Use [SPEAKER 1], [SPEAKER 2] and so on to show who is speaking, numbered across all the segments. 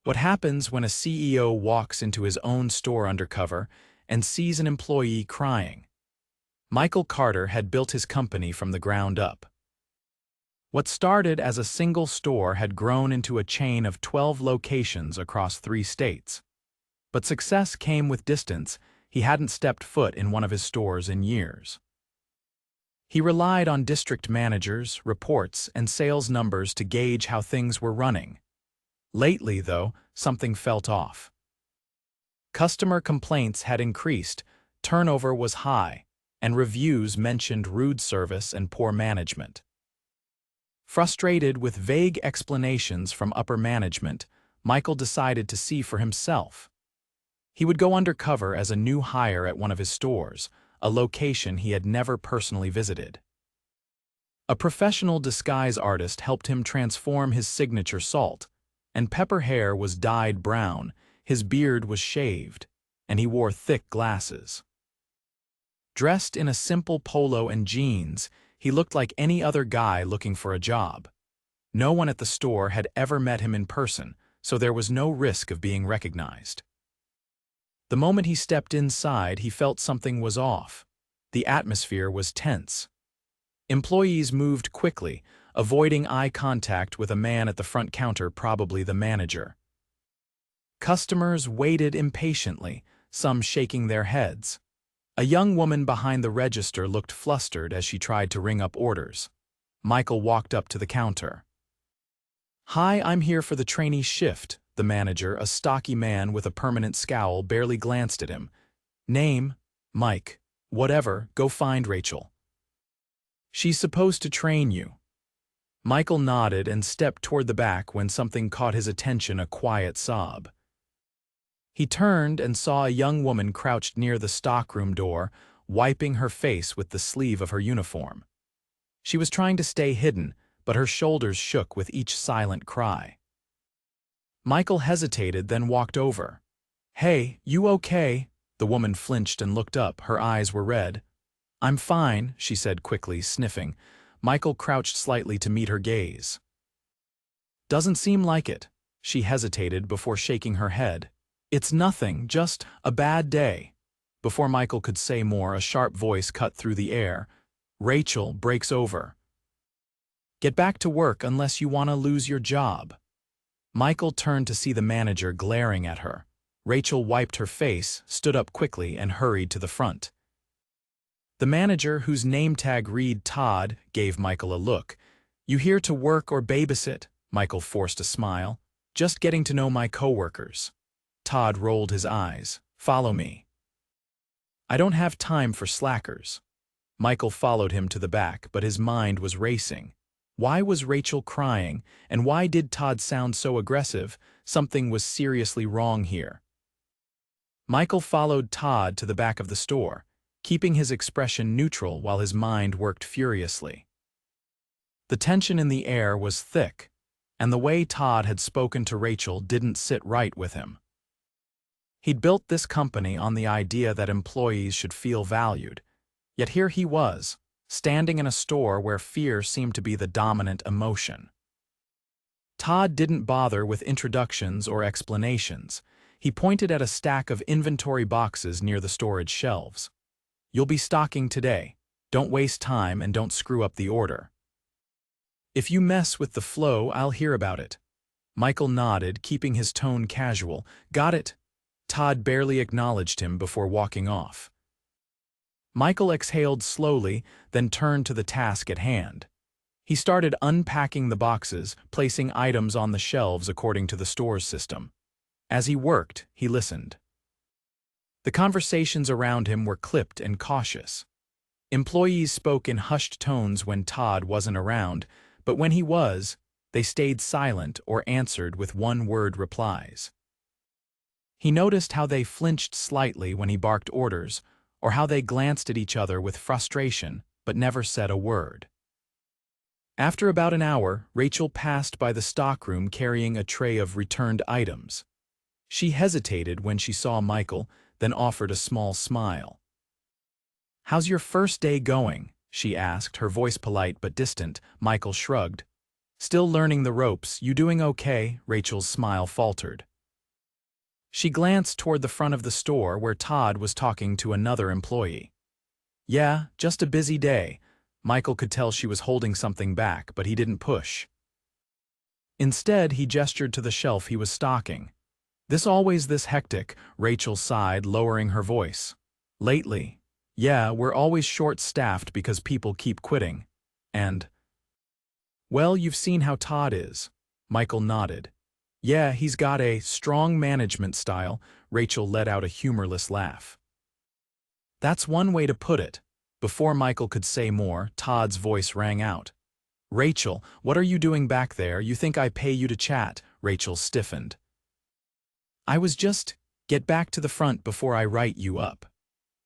[SPEAKER 1] What happens when a CEO walks into his own store undercover and sees an employee crying? Michael Carter had built his company from the ground up. What started as a single store had grown into a chain of 12 locations across 3 states. But success came with distance. He hadn't stepped foot in one of his stores in years. He relied on district managers, reports, and sales numbers to gauge how things were running. Lately, though, something felt off. Customer complaints had increased, turnover was high, and reviews mentioned rude service and poor management. Frustrated with vague explanations from upper management, Michael decided to see for himself. He would go undercover as a new hire at one of his stores, a location he had never personally visited. A professional disguise artist helped him transform his signature salt, and pepper hair was dyed brown, his beard was shaved, and he wore thick glasses. Dressed in a simple polo and jeans, he looked like any other guy looking for a job. No one at the store had ever met him in person, so there was no risk of being recognized. The moment he stepped inside, he felt something was off. The atmosphere was tense. Employees moved quickly, avoiding eye contact with a man at the front counter, probably the manager. Customers waited impatiently, some shaking their heads. A young woman behind the register looked flustered as she tried to ring up orders. Michael walked up to the counter. "Hi, I'm here for the trainee shift." The manager, a stocky man with a permanent scowl, barely glanced at him. "Name? Mike. Whatever, go find Rachel. She's supposed to train you." Michael nodded and stepped toward the back when something caught his attention, a quiet sob. He turned and saw a young woman crouched near the stockroom door, wiping her face with the sleeve of her uniform. She was trying to stay hidden, but her shoulders shook with each silent cry. Michael hesitated, then walked over. "Hey, you okay?" The woman flinched and looked up, her eyes were red. "I'm fine," she said quickly, sniffing. Michael crouched slightly to meet her gaze. "Doesn't seem like it." She hesitated before shaking her head. "It's nothing, just a bad day." Before Michael could say more, a sharp voice cut through the air. "Rachel breaks over. Get back to work unless you want to lose your job." Michael turned to see the manager glaring at her. Rachel wiped her face, stood up quickly, and hurried to the front. The manager, whose name tag read Todd, gave Michael a look. "You here to work or babysit?" Michael forced a smile. "Just getting to know my coworkers." Todd rolled his eyes. "Follow me." "I don't have time for slackers." Michael followed him to the back, but his mind was racing. Why was Rachel crying, and why did Todd sound so aggressive? Something was seriously wrong here. Michael followed Todd to the back of the store, keeping his expression neutral while his mind worked furiously. The tension in the air was thick, and the way Todd had spoken to Rachel didn't sit right with him. He'd built this company on the idea that employees should feel valued, yet here he was, standing in a store where fear seemed to be the dominant emotion. Todd didn't bother with introductions or explanations. He pointed at a stack of inventory boxes near the storage shelves. "You'll be stocking today. Don't waste time and don't screw up the order. If you mess with the flow, I'll hear about it." Michael nodded, keeping his tone casual. "Got it." Todd barely acknowledged him before walking off. Michael exhaled slowly, then turned to the task at hand. He started unpacking the boxes, placing items on the shelves according to the store's system. As he worked, he listened. The conversations around him were clipped and cautious. Employees spoke in hushed tones when Todd wasn't around, but when he was, they stayed silent or answered with one-word replies. He noticed how they flinched slightly when he barked orders, or how they glanced at each other with frustration, but never said a word. After about an hour, Rachel passed by the stockroom carrying a tray of returned items. She hesitated when she saw Michael, then offered a small smile. "How's your first day going?" she asked, her voice polite but distant. Michael shrugged. "Still learning the ropes. You doing okay?" Rachel's smile faltered. She glanced toward the front of the store where Todd was talking to another employee. Yeah, just a busy day. Michael could tell she was holding something back, but he didn't push. Instead, he gestured to the shelf he was stocking. This always this hectic, Rachel sighed, lowering her voice. Lately. Yeah, we're always short-staffed because people keep quitting. And, well, you've seen how Todd is. Michael nodded. Yeah, he's got a strong management style. Rachel let out a humorless laugh. That's one way to put it. Before Michael could say more, Todd's voice rang out. Rachel, what are you doing back there? You think I pay you to chat? Rachel stiffened. I was just, get back to the front before I write you up.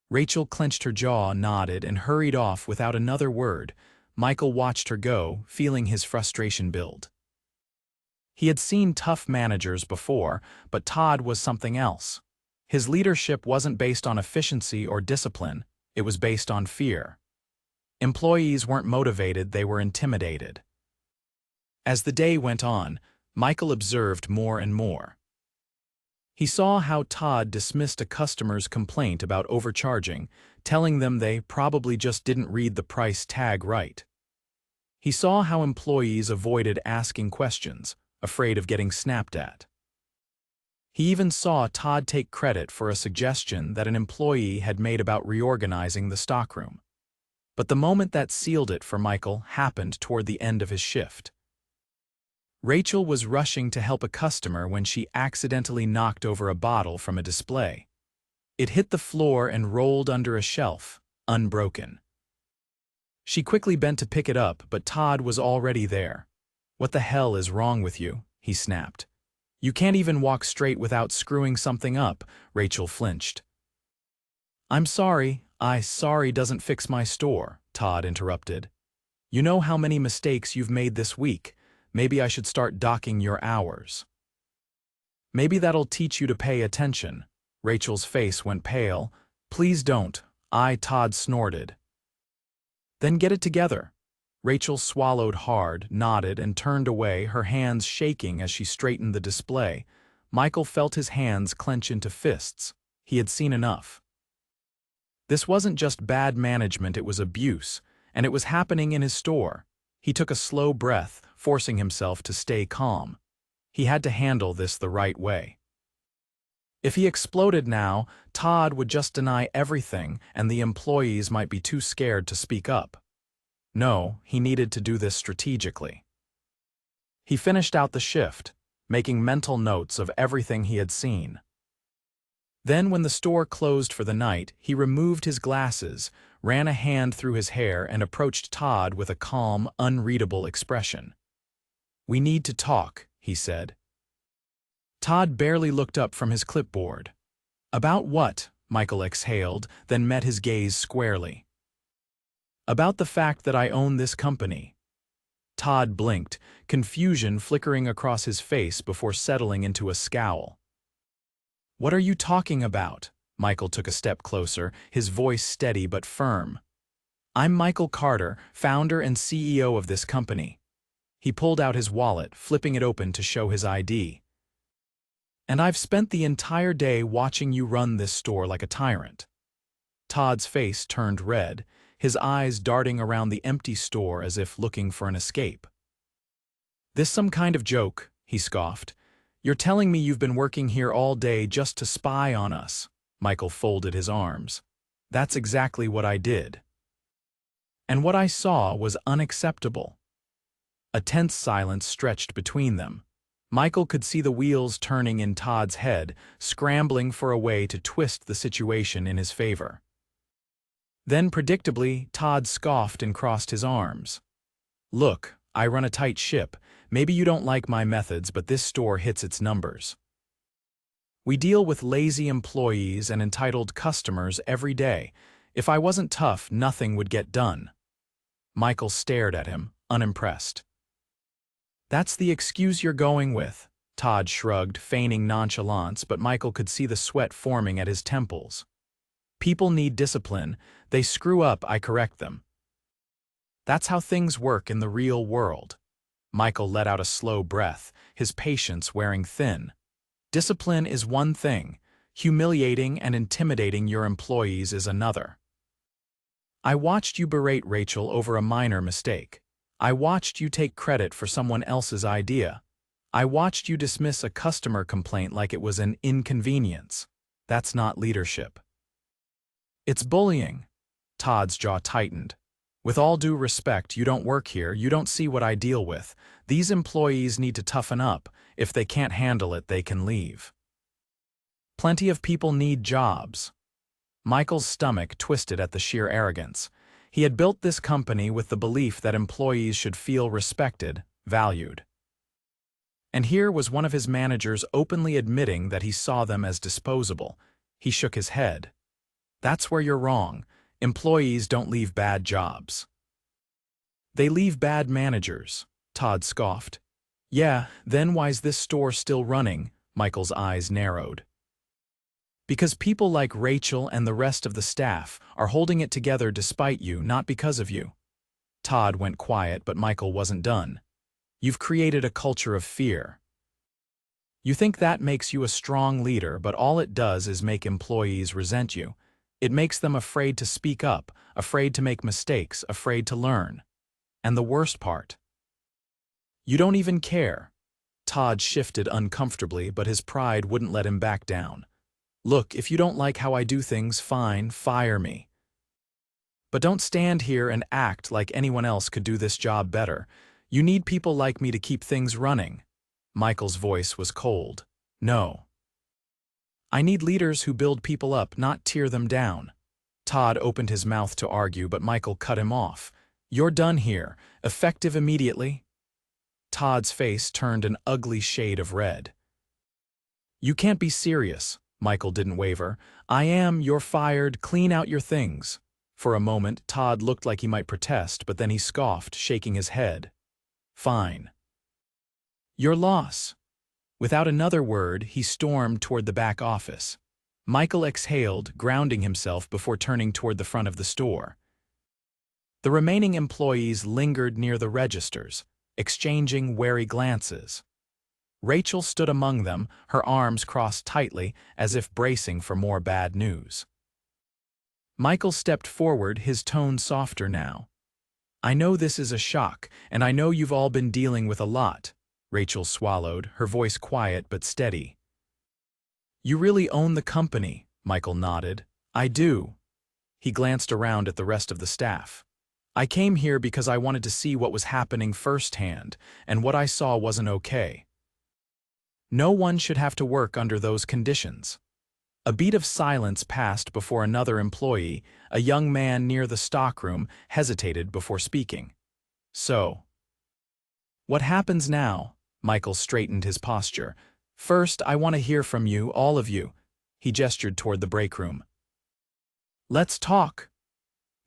[SPEAKER 1] Rachel clenched her jaw, nodded, and hurried off without another word. Michael watched her go, feeling his frustration build. He had seen tough managers before, but Todd was something else. His leadership wasn't based on efficiency or discipline, it was based on fear. Employees weren't motivated, they were intimidated. As the day went on, Michael observed more and more. He saw how Todd dismissed a customer's complaint about overcharging, telling them they probably just didn't read the price tag right. He saw how employees avoided asking questions, afraid of getting snapped at. He even saw Todd take credit for a suggestion that an employee had made about reorganizing the stockroom. But the moment that sealed it for Michael happened toward the end of his shift. Rachel was rushing to help a customer when she accidentally knocked over a bottle from a display. It hit the floor and rolled under a shelf, unbroken. She quickly bent to pick it up, but Todd was already there. What the hell is wrong with you? He snapped. You can't even walk straight without screwing something up, Rachel flinched. I'm sorry. Sorry doesn't fix my store, Todd interrupted. You know how many mistakes you've made this week. Maybe I should start docking your hours. Maybe that'll teach you to pay attention. Rachel's face went pale. Please don't. Todd snorted. Then get it together. Rachel swallowed hard, nodded, and turned away, her hands shaking as she straightened the display. Michael felt his hands clench into fists. He had seen enough. This wasn't just bad management, it was abuse, and it was happening in his store. He took a slow breath, forcing himself to stay calm. He had to handle this the right way. If he exploded now, Todd would just deny everything, and the employees might be too scared to speak up. No, he needed to do this strategically. He finished out the shift, making mental notes of everything he had seen. Then, when the store closed for the night, he removed his glasses, ran a hand through his hair, and approached Todd with a calm, unreadable expression. We need to talk, he said. Todd barely looked up from his clipboard. About what? Michael exhaled, then met his gaze squarely. About the fact that I own this company. Todd blinked, confusion flickering across his face before settling into a scowl. What are you talking about? Michael took a step closer, his voice steady but firm. I'm Michael Carter, founder and CEO of this company. He pulled out his wallet, flipping it open to show his ID. And I've spent the entire day watching you run this store like a tyrant. Todd's face turned red, his eyes darting around the empty store as if looking for an escape. This some kind of joke, he scoffed. You're telling me you've been working here all day just to spy on us. Michael folded his arms. That's exactly what I did. And what I saw was unacceptable. A tense silence stretched between them. Michael could see the wheels turning in Todd's head, scrambling for a way to twist the situation in his favor. Then, predictably, Todd scoffed and crossed his arms. Look, I run a tight ship. Maybe you don't like my methods, but this store hits its numbers. We deal with lazy employees and entitled customers every day. If I wasn't tough, nothing would get done. Michael stared at him, unimpressed. That's the excuse you're going with, Todd shrugged, feigning nonchalance, but Michael could see the sweat forming at his temples. People need discipline. They screw up, I correct them. That's how things work in the real world. Michael let out a slow breath, his patience wearing thin. Discipline is one thing, humiliating and intimidating your employees is another. I watched you berate Rachel over a minor mistake. I watched you take credit for someone else's idea. I watched you dismiss a customer complaint like it was an inconvenience. That's not leadership. It's bullying. Todd's jaw tightened. With all due respect, you don't work here, you don't see what I deal with. These employees need to toughen up. If they can't handle it, they can leave. Plenty of people need jobs. Michael's stomach twisted at the sheer arrogance. He had built this company with the belief that employees should feel respected, valued. And here was one of his managers openly admitting that he saw them as disposable. He shook his head. That's where you're wrong. Employees don't leave bad jobs. They leave bad managers, Todd scoffed. Yeah, then why's this store still running? Michael's eyes narrowed. Because people like Rachel and the rest of the staff are holding it together despite you, not because of you. Todd went quiet, but Michael wasn't done. You've created a culture of fear. You think that makes you a strong leader, but all it does is make employees resent you. It makes them afraid to speak up, afraid to make mistakes, afraid to learn. And the worst part, you don't even care. Todd shifted uncomfortably, but his pride wouldn't let him back down. Look, if you don't like how I do things, fine, fire me. But don't stand here and act like anyone else could do this job better. You need people like me to keep things running. Michael's voice was cold. No. I need leaders who build people up, not tear them down. Todd opened his mouth to argue, but Michael cut him off. You're done here. Effective immediately. Todd's face turned an ugly shade of red. You can't be serious. Michael didn't waver. I am, you're fired, clean out your things. For a moment, Todd looked like he might protest, but then he scoffed, shaking his head. Fine. Your loss. Without another word, he stormed toward the back office. Michael exhaled, grounding himself before turning toward the front of the store. The remaining employees lingered near the registers, exchanging wary glances. Rachel stood among them, her arms crossed tightly, as if bracing for more bad news. Michael stepped forward, his tone softer now. I know this is a shock, and I know you've all been dealing with a lot. Rachel swallowed, her voice quiet but steady. You really own the company, Michael nodded. I do. He glanced around at the rest of the staff. I came here because I wanted to see what was happening firsthand, and what I saw wasn't okay. No one should have to work under those conditions. A beat of silence passed before another employee, a young man near the stockroom, hesitated before speaking. So, what happens now? Michael straightened his posture. First, I want to hear from you, all of you. He gestured toward the break room. Let's talk.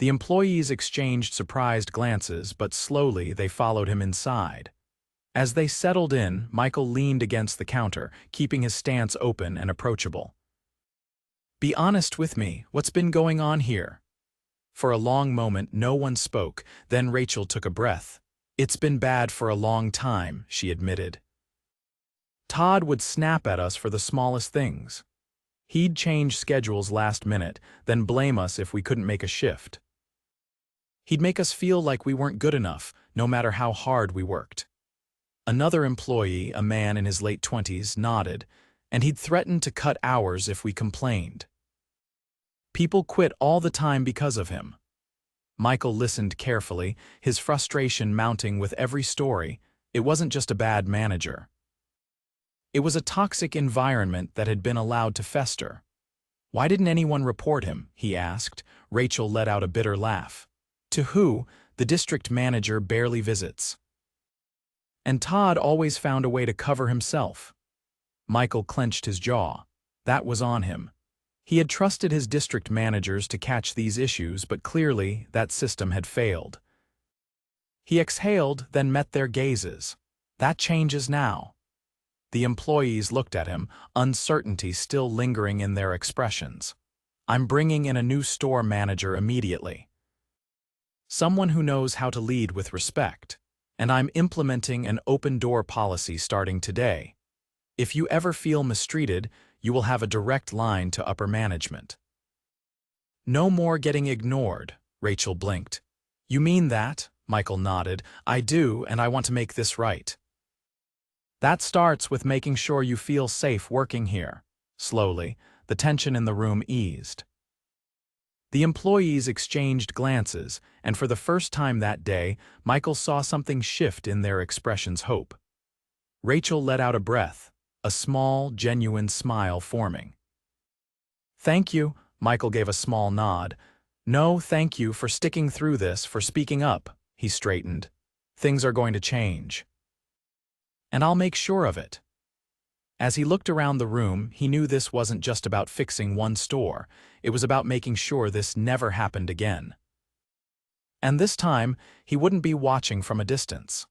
[SPEAKER 1] The employees exchanged surprised glances, but slowly they followed him inside. As they settled in, Michael leaned against the counter, keeping his stance open and approachable. Be honest with me, what's been going on here? For a long moment, no one spoke, then Rachel took a breath. It's been bad for a long time, she admitted. Todd would snap at us for the smallest things. He'd change schedules last minute, then blame us if we couldn't make a shift. He'd make us feel like we weren't good enough, no matter how hard we worked. Another employee, a man in his late 20s, nodded, and he'd threatened to cut hours if we complained. People quit all the time because of him. Michael listened carefully, his frustration mounting with every story. It wasn't just a bad manager. It was a toxic environment that had been allowed to fester. Why didn't anyone report him? He asked. Rachel let out a bitter laugh. To who? The district manager barely visits. And Todd always found a way to cover himself. Michael clenched his jaw. That was on him. He had trusted his district managers to catch these issues, but clearly that system had failed. He exhaled, then met their gazes. That changes now. The employees looked at him, uncertainty still lingering in their expressions. I'm bringing in a new store manager immediately. Someone who knows how to lead with respect. And I'm implementing an open-door policy starting today. If you ever feel mistreated, you will have a direct line to upper management. No more getting ignored, Rachel blinked. You mean that? Michael nodded. I do, and I want to make this right. That starts with making sure you feel safe working here. Slowly, the tension in the room eased. The employees exchanged glances, and for the first time that day, Michael saw something shift in their expressions. Hope. Rachel let out a breath, a small, genuine smile forming. Thank you, Michael gave a small nod. No, thank you for sticking through this, for speaking up, he straightened. Things are going to change. And I'll make sure of it. As he looked around the room, he knew this wasn't just about fixing one store, it was about making sure this never happened again. And this time, he wouldn't be watching from a distance.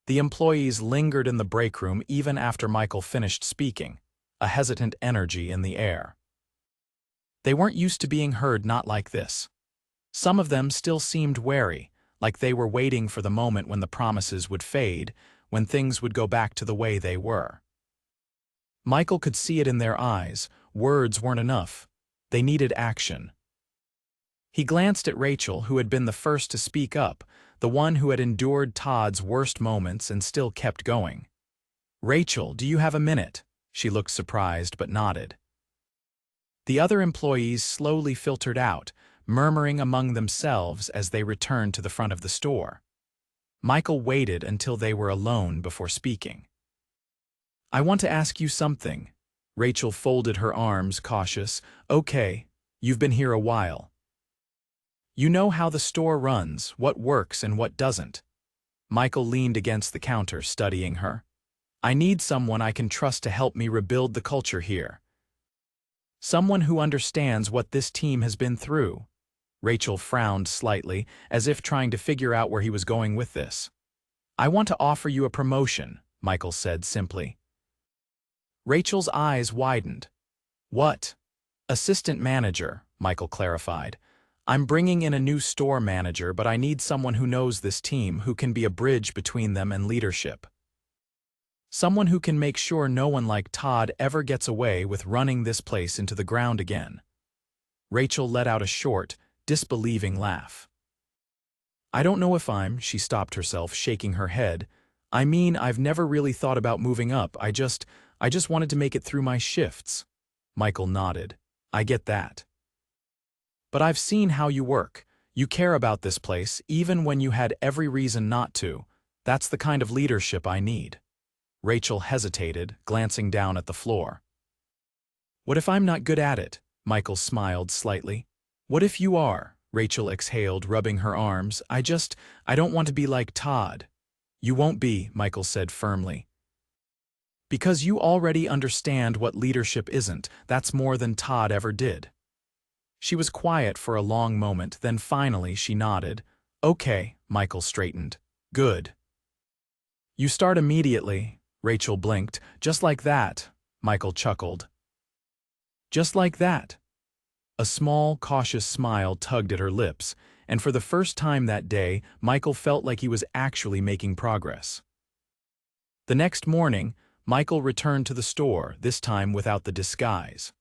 [SPEAKER 1] The employees lingered in the break room even after Michael finished speaking, a hesitant energy in the air. They weren't used to being heard not like this. Some of them still seemed wary, like they were waiting for the moment when the promises would fade, when things would go back to the way they were. Michael could see it in their eyes. Words weren't enough. They needed action. He glanced at Rachel, who had been the first to speak up, the one who had endured Todd's worst moments and still kept going. Rachel, do you have a minute? She looked surprised but nodded. The other employees slowly filtered out, murmuring among themselves as they returned to the front of the store. Michael waited until they were alone before speaking. I want to ask you something. Rachel folded her arms, cautious. Okay, you've been here a while. You know how the store runs, what works and what doesn't. Michael leaned against the counter, studying her. I need someone I can trust to help me rebuild the culture here. Someone who understands what this team has been through. Rachel frowned slightly, as if trying to figure out where he was going with this. I want to offer you a promotion, Michael said simply. Rachel's eyes widened. What? Assistant manager, Michael clarified. I'm bringing in a new store manager, but I need someone who knows this team, who can be a bridge between them and leadership. Someone who can make sure no one like Todd ever gets away with running this place into the ground again. Rachel let out a short, disbelieving laugh. I don't know if she stopped herself, shaking her head. I mean, I've never really thought about moving up. I just wanted to make it through my shifts. Michael nodded. I get that. But I've seen how you work. You care about this place, even when you had every reason not to. That's the kind of leadership I need. Rachel hesitated, glancing down at the floor. What if I'm not good at it? Michael smiled slightly. What if you are? Rachel exhaled, rubbing her arms. I don't want to be like Todd. You won't be, Michael said firmly. Because you already understand what leadership isn't. That's more than Todd ever did. She was quiet for a long moment, then finally she nodded. Okay, Michael straightened. Good. You start immediately, Rachel blinked. Just like that, Michael chuckled. Just like that. A small, cautious smile tugged at her lips, and for the first time that day, Michael felt like he was actually making progress. The next morning, Michael returned to the store, this time without the disguise.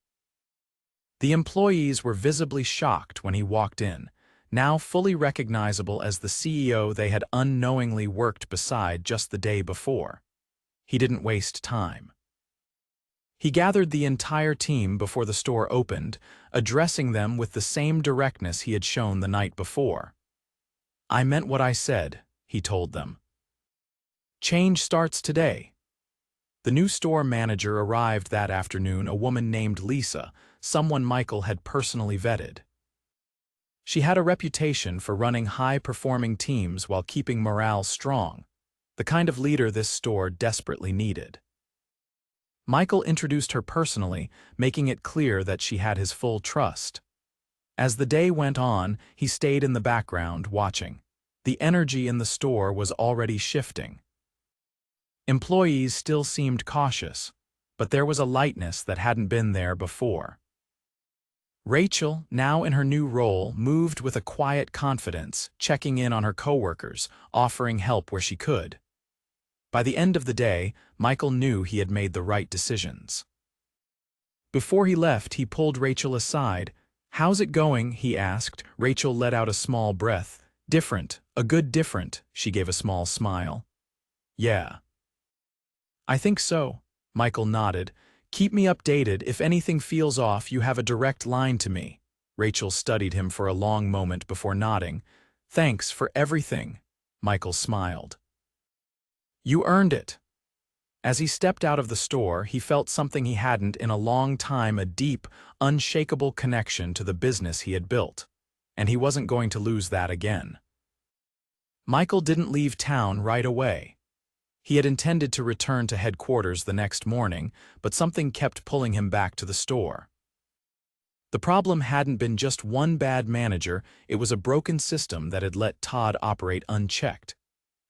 [SPEAKER 1] The employees were visibly shocked when he walked in, now fully recognizable as the CEO they had unknowingly worked beside just the day before. He didn't waste time. He gathered the entire team before the store opened, addressing them with the same directness he had shown the night before. I meant what I said, he told them. Change starts today. The new store manager arrived that afternoon, a woman named Lisa, someone Michael had personally vetted. She had a reputation for running high-performing teams while keeping morale strong, the kind of leader this store desperately needed. Michael introduced her personally, making it clear that she had his full trust. As the day went on, he stayed in the background, watching. The energy in the store was already shifting. Employees still seemed cautious, but there was a lightness that hadn't been there before. Rachel, now in her new role, moved with a quiet confidence, checking in on her coworkers, offering help where she could. By the end of the day, Michael knew he had made the right decisions. Before he left, he pulled Rachel aside. "How's it going?" he asked. Rachel let out a small breath. "Different, a good different," she gave a small smile. "Yeah. I think so," Michael nodded. "Keep me updated. If anything feels off, you have a direct line to me." Rachel studied him for a long moment before nodding. "Thanks for everything," Michael smiled. "You earned it." As he stepped out of the store, he felt something he hadn't in a long time, a deep, unshakable connection to the business he had built. And he wasn't going to lose that again. Michael didn't leave town right away. He had intended to return to headquarters the next morning, but something kept pulling him back to the store. The problem hadn't been just one bad manager, it was a broken system that had let Todd operate unchecked.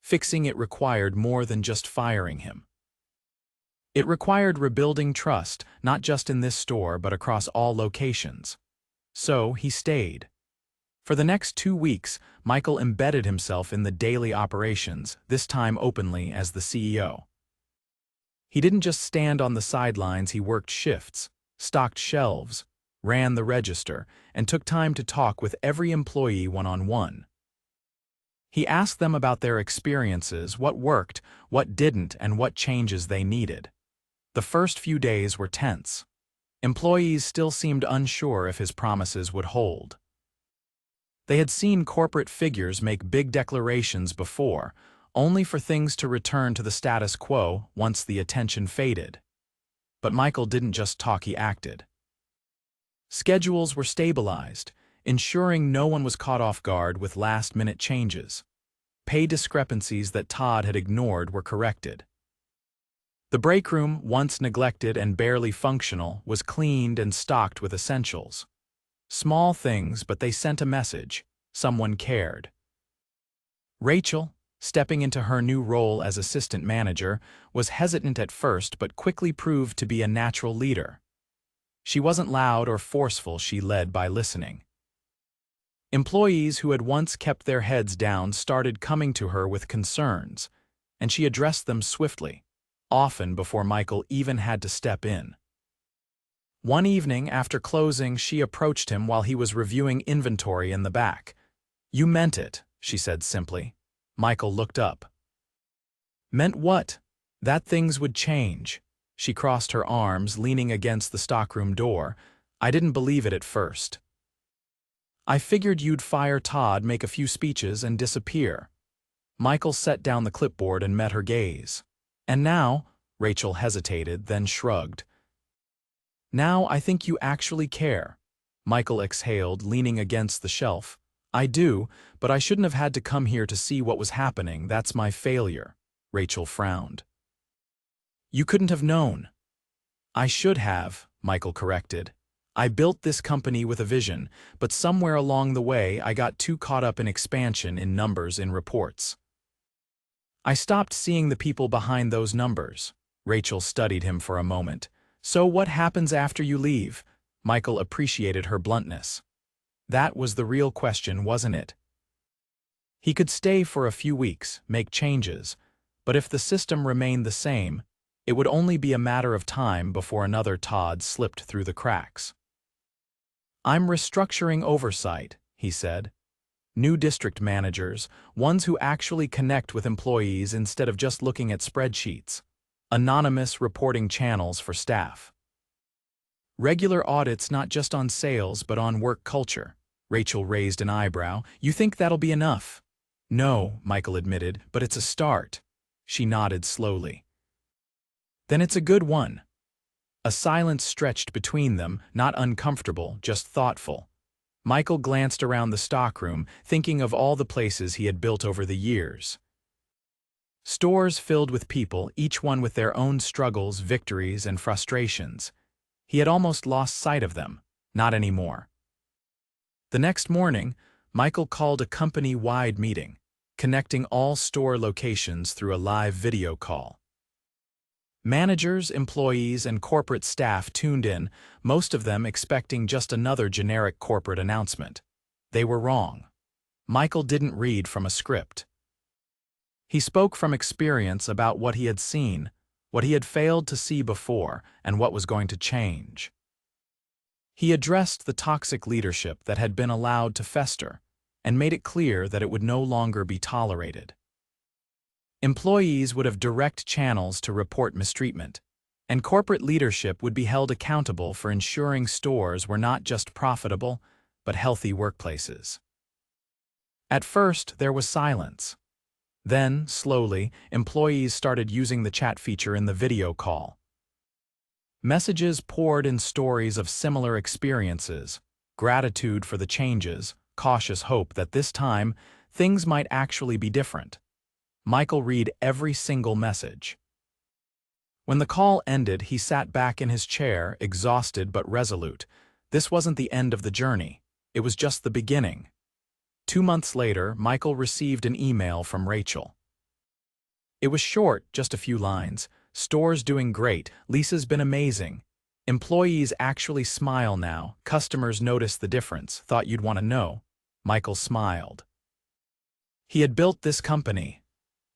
[SPEAKER 1] Fixing it required more than just firing him. It required rebuilding trust, not just in this store but across all locations. So he stayed. For the next 2 weeks, Michael embedded himself in the daily operations, this time openly as the CEO. He didn't just stand on the sidelines, he worked shifts, stocked shelves, ran the register, and took time to talk with every employee one-on-one. He asked them about their experiences, what worked, what didn't, and what changes they needed. The first few days were tense. Employees still seemed unsure if his promises would hold. They had seen corporate figures make big declarations before, only for things to return to the status quo once the attention faded. But Michael didn't just talk, he acted. Schedules were stabilized, ensuring no one was caught off guard with last-minute changes. Pay discrepancies that Todd had ignored were corrected. The break room, once neglected and barely functional, was cleaned and stocked with essentials. Small things, but they sent a message. Someone cared. Rachel, stepping into her new role as assistant manager, was hesitant at first but quickly proved to be a natural leader. She wasn't loud or forceful, she led by listening. Employees who had once kept their heads down started coming to her with concerns, and she addressed them swiftly, often before Michael even had to step in. One evening, after closing, she approached him while he was reviewing inventory in the back. "You meant it," she said simply. Michael looked up. "Meant what?" "That things would change." She crossed her arms, leaning against the stockroom door. "I didn't believe it at first. I figured you'd fire Todd, make a few speeches, and disappear." Michael set down the clipboard and met her gaze. "And now," Rachel hesitated, then shrugged. "Now I think you actually care." Michael exhaled, leaning against the shelf. "I do, but I shouldn't have had to come here to see what was happening. That's my failure." Rachel frowned. "You couldn't have known." "I should have," Michael corrected. "I built this company with a vision, but somewhere along the way I got too caught up in expansion, in numbers, in reports. I stopped seeing the people behind those numbers." Rachel studied him for a moment. "So what happens after you leave?" Michael appreciated her bluntness. That was the real question, wasn't it? He could stay for a few weeks, make changes, but if the system remained the same, it would only be a matter of time before another Todd slipped through the cracks. "I'm restructuring oversight," he said. "New district managers, ones who actually connect with employees instead of just looking at spreadsheets. Anonymous reporting channels for staff. Regular audits not just on sales but on work culture." Rachel raised an eyebrow. "You think that'll be enough?" "No," Michael admitted, "but it's a start." She nodded slowly. "Then it's a good one." A silence stretched between them, not uncomfortable, just thoughtful. Michael glanced around the stockroom, thinking of all the places he had built over the years. Stores filled with people, each one with their own struggles, victories, and frustrations. He had almost lost sight of them. Not anymore. The next morning, Michael called a company-wide meeting, connecting all store locations through a live video call. Managers, employees, and corporate staff tuned in, most of them expecting just another generic corporate announcement. They were wrong. Michael didn't read from a script. He spoke from experience about what he had seen, what he had failed to see before, and what was going to change. He addressed the toxic leadership that had been allowed to fester, and made it clear that it would no longer be tolerated. Employees would have direct channels to report mistreatment, and corporate leadership would be held accountable for ensuring stores were not just profitable, but healthy workplaces. At first, there was silence. Then, slowly, employees started using the chat feature in the video call. Messages poured in stories of similar experiences, gratitude for the changes, cautious hope that this time, things might actually be different. Michael read every single message. When the call ended, he sat back in his chair, exhausted but resolute. This wasn't the end of the journey. It was just the beginning. 2 months later, Michael received an email from Rachel. It was short, just a few lines. "Store's doing great. Lisa's been amazing. Employees actually smile now. Customers notice the difference. Thought you'd want to know." Michael smiled. He had built this company.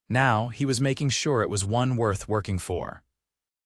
[SPEAKER 1] Now he was making sure it was one worth working for.